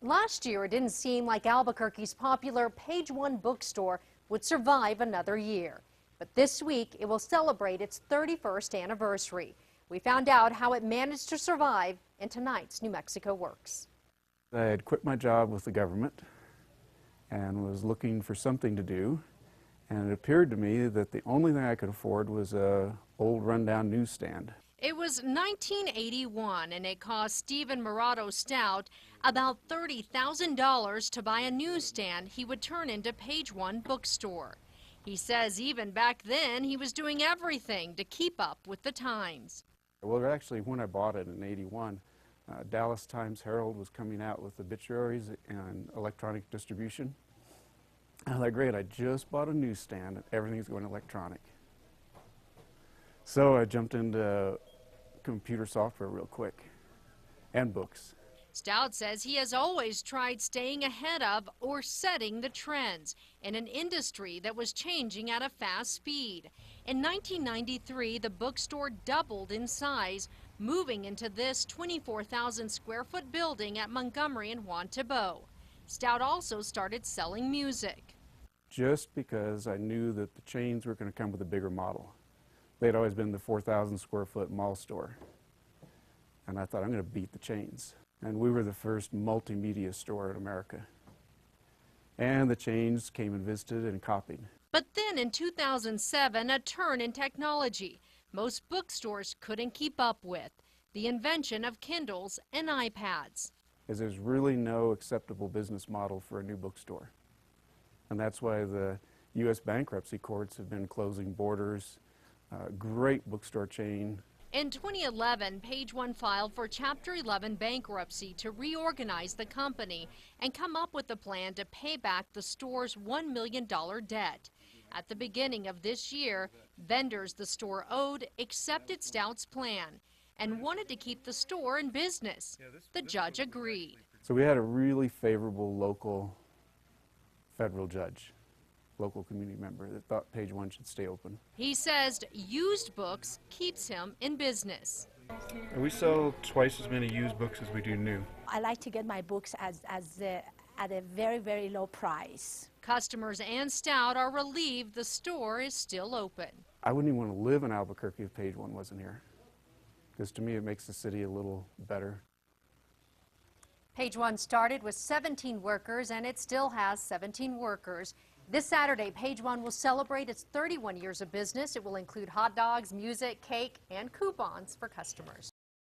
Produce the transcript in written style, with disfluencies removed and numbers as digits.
Last year, it didn't seem like Albuquerque's popular Page One bookstore would survive another year. But this week, it will celebrate its 31st anniversary. We found out how it managed to survive in tonight's New Mexico Works. I had quit my job with the government and was looking for something to do. And it appeared to me that the only thing I could afford was an old rundown newsstand. It was 1981, and it cost Stephen Morato Stout about $30,000 to buy a newsstand he would turn into Page One bookstore. He says even back then he was doing everything to keep up with the times. Well, actually, when I bought it in '81, Dallas Times-Herald was coming out with obituaries and electronic distribution. I thought, great, I just bought a newsstand and everything's going electronic. So I jumped into computer software real quick, and books. Stout says he has always tried staying ahead of or setting the trends in an industry that was changing at a fast speed. In 1993, the bookstore doubled in size, moving into this 24,000 square foot building at Montgomery and Juan Thibault. Stout also started selling music. Just because I knew that the chains were going to come with a bigger model. They'd always been the 4,000 square foot mall store. And I thought, I'm going to beat the chains. And we were the first multimedia store in America. And the chains came and visited and copied. But then in 2007, a turn in technology most bookstores couldn't keep up with: the invention of Kindles and iPads. Because there's really no acceptable business model for a new bookstore. And that's why the U.S. bankruptcy courts have been closing Borders, great bookstore chain. In 2011, Page One filed for Chapter 11 bankruptcy to reorganize the company and come up with a plan to pay back the store's $1 million debt. At the beginning of this year, vendors the store owed accepted Stout's plan and wanted to keep the store in business. The judge agreed. So we had a really favorable local federal judge, local community member, that thought Page One should stay open. He says used books keeps him in business. We sell twice as many used books as we do new. I like to get my books at a very, very low price. Customers and Stout are relieved the store is still open. I wouldn't even want to live in Albuquerque if Page One wasn't here, because to me it makes the city a little better. Page One started with 17 workers, and it still has 17 workers. This Saturday, Page One will celebrate its 31 years of business. It will include hot dogs, music, cake, and coupons for customers.